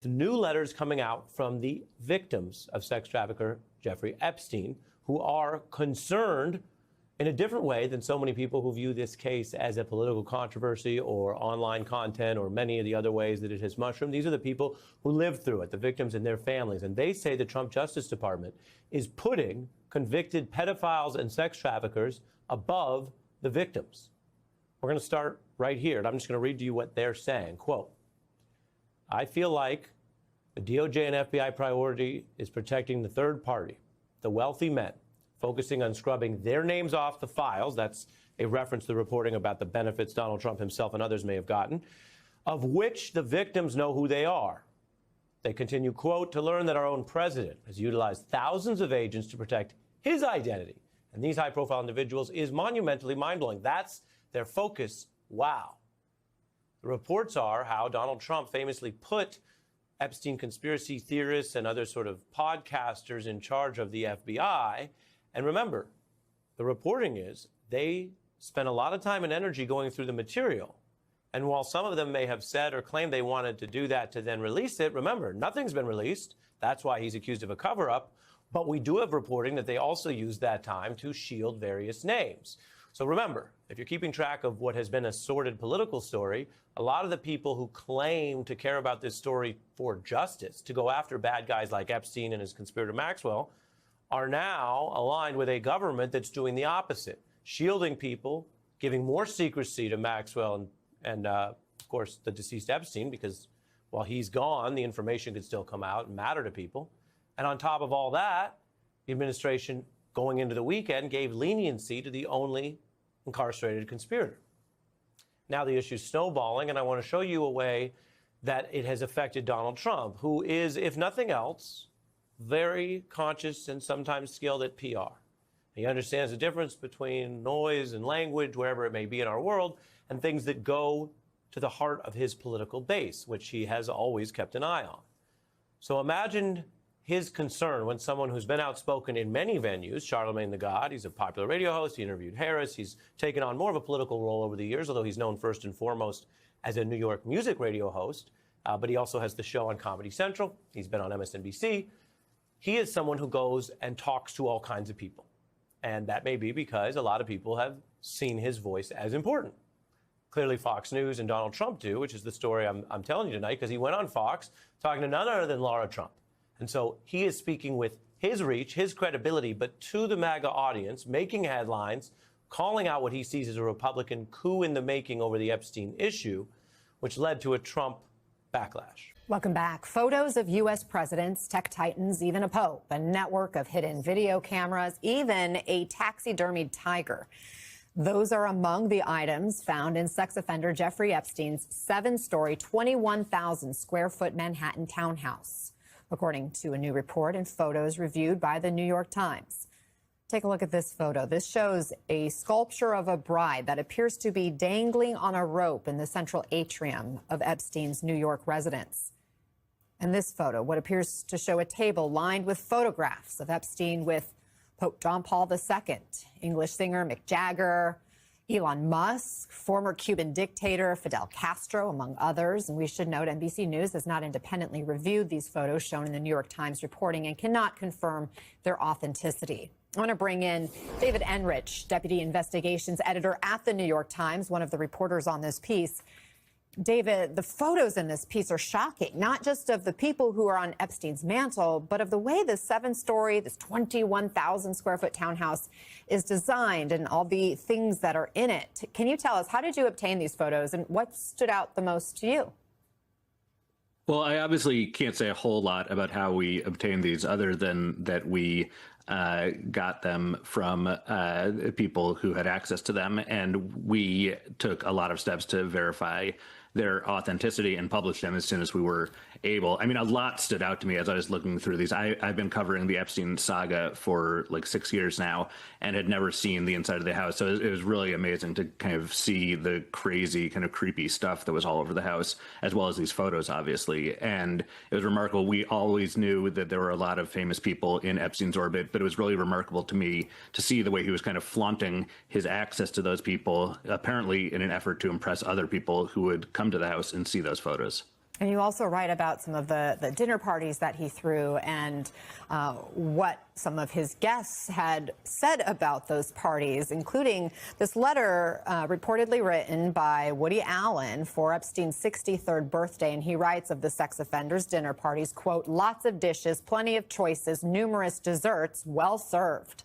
The new letters coming out from the victims of sex trafficker Jeffrey Epstein, who are concerned in a different way than so many people who view this case as a political controversy or online content or many of the other ways that it has mushroomed. These are the people who lived through it, the victims and their families. And they say the Trump Justice Department is putting convicted pedophiles and sex traffickers above the victims. We're going to start right here, and I'm just going to read to you what they're saying. Quote, I feel like the DOJ and FBI priority is protecting the third party, the wealthy men, focusing on scrubbing their names off the files. That's a reference to the reporting about the benefits Donald Trump himself and others may have gotten, of which the victims know who they are. They continue, quote, to learn that our own president has utilized thousands of agents to protect his identity. And these high-profile individuals is monumentally mind-blowing. That's their focus. Wow. The reports are how Donald Trump famously put Epstein conspiracy theorists and other sort of podcasters in charge of the FBI. And remember, the reporting is they spent a lot of time and energy going through the material. And while some of them may have said or claimed they wanted to do that to then release it, remember, nothing's been released. That's why he's accused of a cover-up. But we do have reporting that they also used that time to shield various names. So remember, if you're keeping track of what has been a sordid political story, a lot of the people who claim to care about this story for justice, to go after bad guys like Epstein and his conspirator Maxwell, are now aligned with a government that's doing the opposite, shielding people, giving more secrecy to Maxwell and of course, the deceased Epstein, because while he's gone, the information could still come out and matter to people. And on top of all that, the administration going into the weekend gave leniency to the only incarcerated conspirator. Now the issue's snowballing, and I want to show you a way that it has affected Donald Trump, who is, if nothing else, very conscious and sometimes skilled at PR. He understands the difference between noise and language, wherever it may be in our world, and things that go to the heart of his political base, which he has always kept an eye on. So imagine his concern when someone who's been outspoken in many venues, Charlemagne the God, he's a popular radio host, he interviewed Harris, he's taken on more of a political role over the years, although he's known first and foremost as a New York music radio host, but he also has the show on Comedy Central, he's been on MSNBC. He is someone who goes and talks to all kinds of people. And that may be because a lot of people have seen his voice as important. Clearly Fox News and Donald Trump do, which is the story I'm telling you tonight, because he went on Fox talking to none other than Laura Trump. And so he is speaking with his reach, his credibility, but to the MAGA audience, making headlines, calling out what he sees as a Republican coup in the making over the Epstein issue, which led to a Trump backlash. Welcome back. Photos of U.S. presidents, tech titans, even a pope, a network of hidden video cameras, even a taxidermied tiger. Those are among the items found in sex offender Jeffrey Epstein's 7-story, 21,000 square foot Manhattan townhouse, according to a new report and photos reviewed by the New York Times. Take a look at this photo. This shows a sculpture of a bride that appears to be dangling on a rope in the central atrium of Epstein's New York residence. And this photo, what appears to show a table lined with photographs of Epstein with Pope John Paul II, English singer Mick Jagger, Elon Musk, former Cuban dictator Fidel Castro, among others. And we should note NBC News has not independently reviewed these photos shown in the New York Times reporting and cannot confirm their authenticity. I want to bring in David Enrich, Deputy Investigations Editor at the New York Times, one of the reporters on this piece. David, the photos in this piece are shocking, not just of the people who are on Epstein's mantle, but of the way this 7-story, this 21,000 square foot townhouse is designed and all the things that are in it. Can you tell us, how did you obtain these photos and what stood out the most to you? Well, I obviously can't say a whole lot about how we obtained these other than that we got them from people who had access to them. And we took a lot of steps to verify their authenticity and published them as soon as we were able. I mean, a lot stood out to me as I was looking through these. I've been covering the Epstein saga for like 6 years now and had never seen the inside of the house. So it was really amazing to kind of see the crazy, kind of creepy stuff that was all over the house, as well as these photos, obviously. And it was remarkable. We always knew that there were a lot of famous people in Epstein's orbit, but it was really remarkable to me to see the way he was kind of flaunting his access to those people, apparently in an effort to impress other people who would come to the house and see those photos. And you also write about some of the dinner parties that he threw and what some of his guests had said about those parties, including this letter reportedly written by Woody Allen for Epstein's 63rd birthday. And he writes of the sex offender's dinner parties, quote, lots of dishes, plenty of choices, numerous desserts, well served.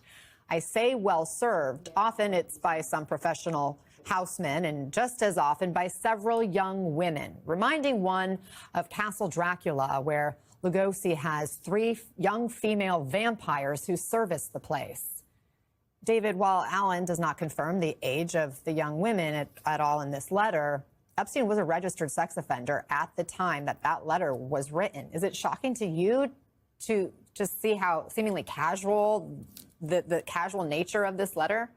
I say well served. Often it's by some professional housemen and just as often by several young women, reminding one of Castle Dracula, where Lugosi has 3 young female vampires who service the place. David, while Allen does not confirm the age of the young women at all in this letter, Epstein was a registered sex offender at the time that letter was written. Is it shocking to you to just see how seemingly casual the casual nature of this letter?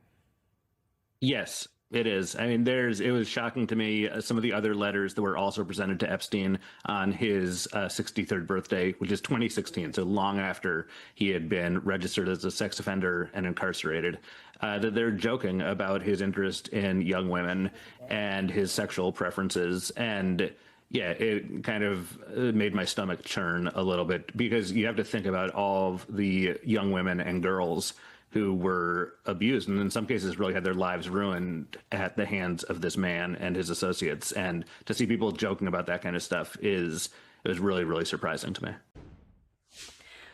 Yes. It is. I mean, it was shocking to me, some of the other letters that were also presented to Epstein on his 63rd birthday, which is 2016, so long after he had been registered as a sex offender and incarcerated, that they're joking about his interest in young women and his sexual preferences. And yeah, it kind of made my stomach churn a little bit, because you have to think about all of the young women and girls who were abused and in some cases really had their lives ruined at the hands of this man and his associates. And to see people joking about that kind of stuff was really, really surprising to me.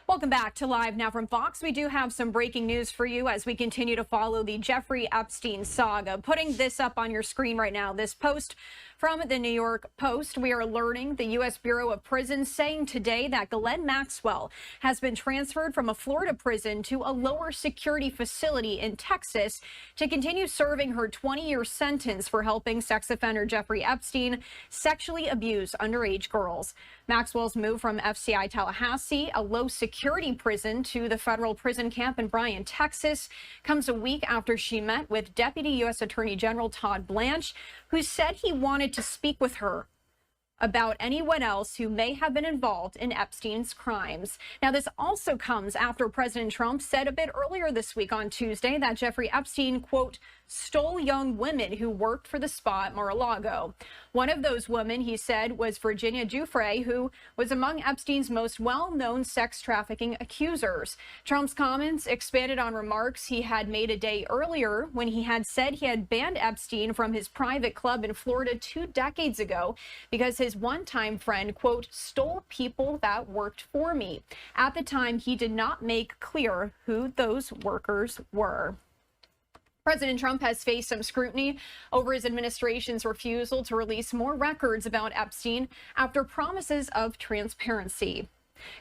Welcome back to Live Now from Fox. We do have some breaking news for you as we continue to follow the Jeffrey Epstein saga. Putting this up on your screen right now, this post from the New York Post. We are learning the U.S. Bureau of Prisons saying today that Ghislaine Maxwell has been transferred from a Florida prison to a lower security facility in Texas to continue serving her 20-year sentence for helping sex offender Jeffrey Epstein sexually abuse underage girls. Maxwell's move from FCI Tallahassee, a low security prison, to the federal prison camp in Bryan, Texas, comes a week after she met with Deputy U.S. Attorney General Todd Blanche, who said he wanted to speak with her about anyone else who may have been involved in Epstein's crimes. Now, this also comes after President Trump said a bit earlier this week on Tuesday that Jeffrey Epstein, quote, stole young women who worked for the spa at Mar-a-Lago. One of those women, he said, was Virginia Giuffre, who was among Epstein's most well-known sex trafficking accusers. Trump's comments expanded on remarks he had made a day earlier when he had said he had banned Epstein from his private club in Florida 2 decades ago because his one-time friend, quote, stole people that worked for me. At the time, he did not make clear who those workers were. President Trump has faced some scrutiny over his administration's refusal to release more records about Epstein after promises of transparency.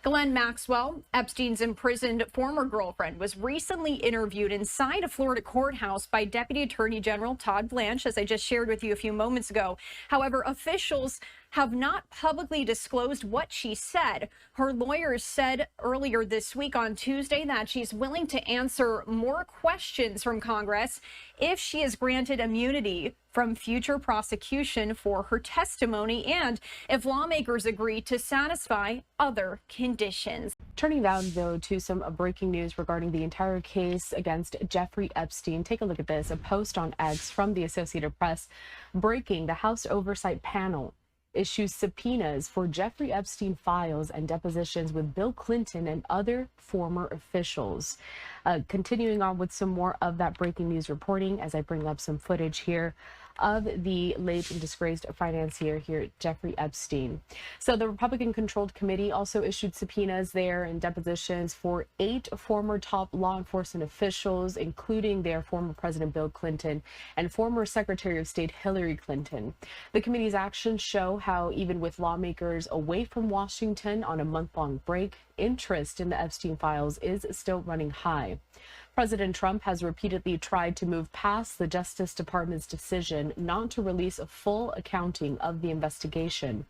Ghislaine Maxwell, Epstein's imprisoned former girlfriend, was recently interviewed inside a Florida courthouse by Deputy Attorney General Todd Blanche, as I just shared with you a few moments ago. However, officials have not publicly disclosed what she said. Her lawyers said earlier this week on Tuesday that she's willing to answer more questions from Congress if she is granted immunity from future prosecution for her testimony and if lawmakers agree to satisfy other conditions. Turning now, though, to some breaking news regarding the entire case against Jeffrey Epstein. Take a look at this, a post on X from the Associated Press. Breaking: the House Oversight Panel issues subpoenas for Jeffrey Epstein files and depositions with Bill Clinton and other former officials. Continuing on with some more of that breaking news reporting as I bring up some footage here of the late and disgraced financier here, Jeffrey Epstein. So the Republican-controlled committee also issued subpoenas there and depositions for 8 former top law enforcement officials, including their former President Bill Clinton and former Secretary of State Hillary Clinton. The committee's actions show how even with lawmakers away from Washington on a month-long break, interest in the Epstein files is still running high. President Trump has repeatedly tried to move past the Justice Department's decision not to release a full accounting of the investigation.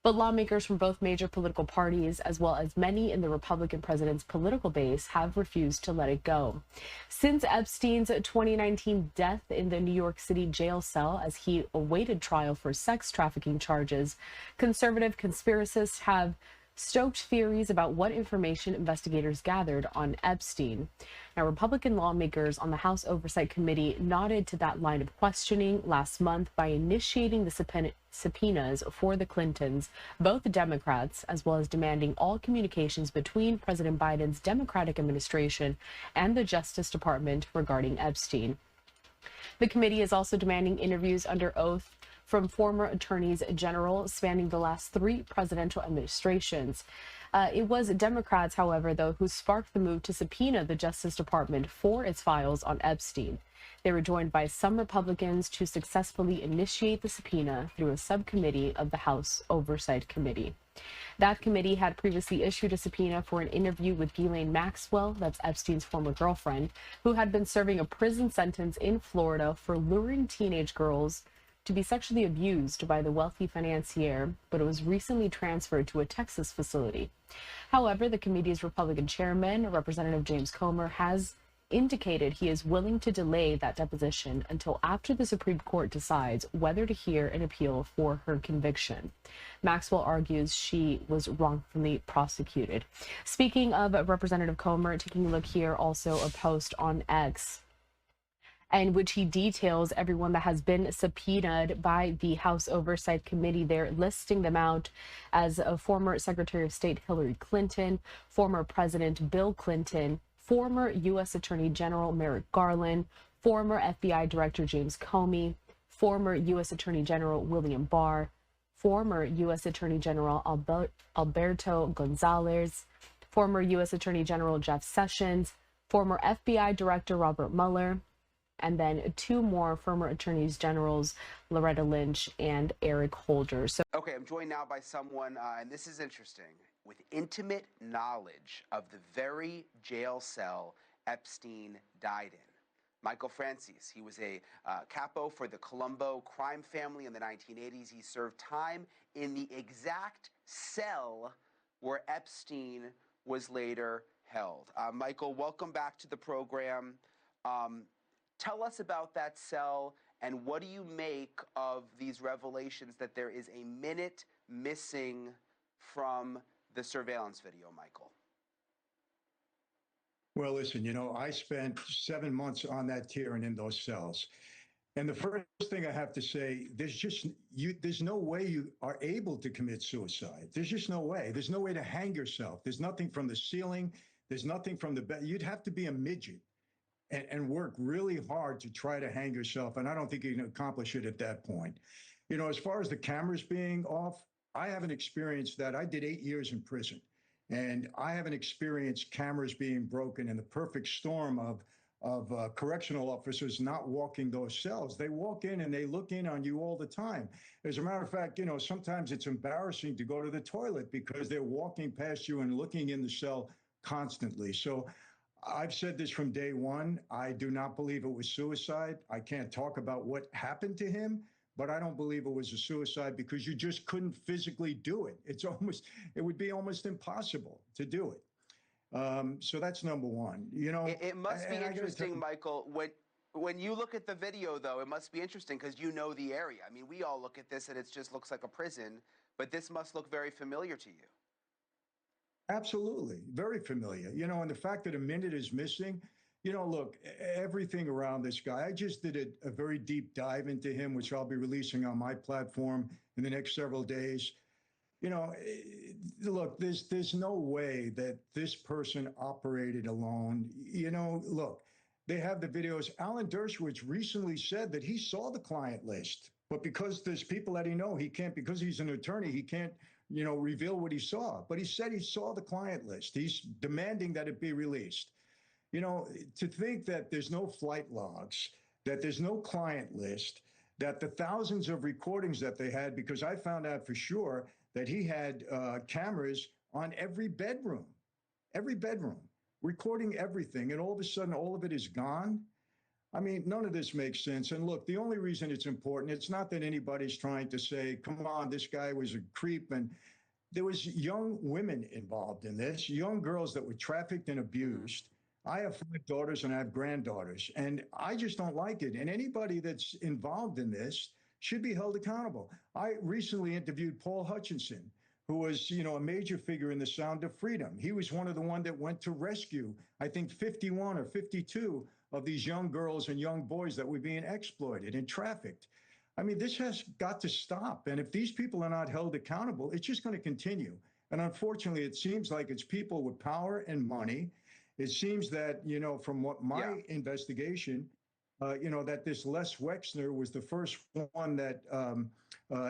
But lawmakers from both major political parties, as well as many in the Republican president's political base, have refused to let it go. Since Epstein's 2019 death in the New York City jail cell as he awaited trial for sex trafficking charges, conservative conspiracists have stoked theories about what information investigators gathered on Epstein. Now, Republican lawmakers on the House Oversight Committee nodded to that line of questioning last month by initiating the subpoenas for the Clintons, both Democrats, as well as demanding all communications between President Biden's Democratic administration and the Justice Department regarding Epstein. The committee is also demanding interviews under oath from former attorneys general spanning the last 3 presidential administrations. It was Democrats, however, though, who sparked the move to subpoena the Justice Department for its files on Epstein. They were joined by some Republicans to successfully initiate the subpoena through a subcommittee of the House Oversight Committee. That committee had previously issued a subpoena for an interview with Ghislaine Maxwell, that's Epstein's former girlfriend, who had been serving a prison sentence in Florida for luring teenage girls to be sexually abused by the wealthy financier, but it was recently transferred to a Texas facility. However, the committee's Republican chairman, Representative James Comer, has indicated he is willing to delay that deposition until after the Supreme Court decides whether to hear an appeal for her conviction. Maxwell argues she was wrongfully prosecuted. Speaking of Representative Comer, taking a look here, also a post on X in which he details everyone that has been subpoenaed by the House Oversight Committee. They're listing them out as a former Secretary of State Hillary Clinton, former President Bill Clinton, former U.S. Attorney General Merrick Garland, former FBI Director James Comey, former U.S. Attorney General William Barr, former U.S. Attorney General Alberto Gonzales, former U.S. Attorney General Jeff Sessions, former FBI Director Robert Mueller, and then 2 more former attorneys generals, Loretta Lynch and Eric Holder. So, okay, I'm joined now by someone, and this is interesting, with intimate knowledge of the very jail cell Epstein died in. Michael Francis, he was a capo for the Colombo crime family in the 1980s. He served time in the exact cell where Epstein was later held. Michael, welcome back to the program. Tell us about that cell, and what do you make of these revelations that there is a minute missing from the surveillance video, Michael? Well, listen, I spent 7 months on that tier and in those cells. And the first thing I have to say, there's no way you are able to commit suicide. There's just no way. There's no way to hang yourself. There's nothing from the ceiling. There's nothing from the bed. You'd have to be a midget and work really hard to try to hang yourself. And I don't think you can accomplish it at that point. As far as the cameras being off, I haven't experienced that. I did 8 years in prison, and I haven't experienced cameras being broken in the perfect storm of correctional officers not walking those cells. They walk in and they look in on you all the time. As a matter of fact, sometimes it's embarrassing to go to the toilet because they're walking past you and looking in the cell constantly. So I've said this from day one. I do not believe it was suicide. I can't talk about what happened to him, but I don't believe it was a suicide because you just couldn't physically do it. It would be almost impossible to do it. So that's number one. It must be interesting, Michael, when you look at the video, though, it must be interesting because you know the area. I mean, we all look at this and it just looks like a prison, but this must look very familiar to you. Absolutely. Very familiar. And the fact that a minute is missing, look, everything around this guy, I just did a very deep dive into him, which I'll be releasing on my platform in the next several days. Look, there's no way that this person operated alone. Look, they have the videos. Alan Dershowitz recently said that he saw the client list, but because there's people that he can't, because he's an attorney, he can't reveal what he saw. But he said he saw the client list. He's demanding that it be released. To think that there's no flight logs, that there's no client list, that the thousands of recordings that they had, because I found out for sure that he had cameras on every bedroom, recording everything. And all of a sudden, all of it is gone. I mean, none of this makes sense. And look, the only reason it's important, it's not that anybody's trying to say, come on, this guy was a creep. And there was young women involved in this, young girls that were trafficked and abused. I have 5 daughters and I have granddaughters, and I just don't like it. And anybody that's involved in this should be held accountable. I recently interviewed Paul Hutchinson, who was, a major figure in the Sound of Freedom. He was one of the ones that went to rescue, I think, 51 or 52 of these young girls and young boys that were being exploited and trafficked. I mean, this has got to stop. And if these people are not held accountable, it's just going to continue. And unfortunately, it seems like it's people with power and money. It seems that, from what my investigation, that this Les Wexner was the first one that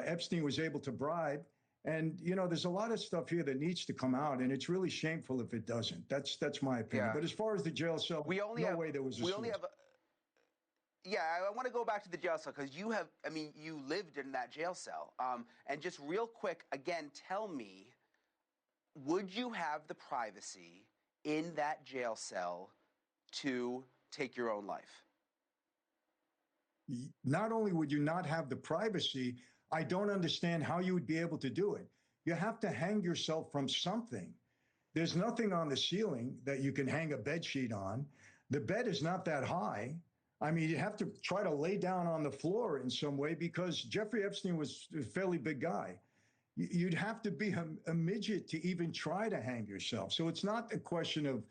Epstein was able to bribe. And, there's a lot of stuff here that needs to come out, and it's really shameful if it doesn't. That's my opinion. Yeah. But as far as the jail cell, no way there was a suicide. Yeah, I want to go back to the jail cell because you lived in that jail cell. And just real quick, again, tell me, would you have the privacy in that jail cell to take your own life? Not only would you not have the privacy, I don't understand how you would be able to do it. You have to hang yourself from something. There's nothing on the ceiling that you can hang a bed sheet on. The bed is not that high. I mean, you have to try to lay down on the floor in some way because Jeffrey Epstein was a fairly big guy. You'd have to be a midget to even try to hang yourself. So it's not a question of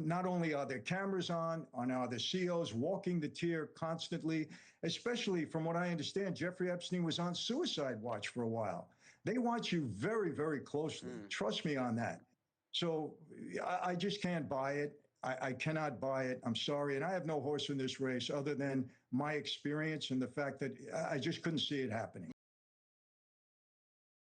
not only are there cameras on are the COs walking the tier constantly, especially from what I understand, Jeffrey Epstein was on suicide watch for a while. They watch you very, very closely. Trust me on that. So I just can't buy it. I cannot buy it. I'm sorry. And I have no horse in this race other than my experience and the fact that I just couldn't see it happening.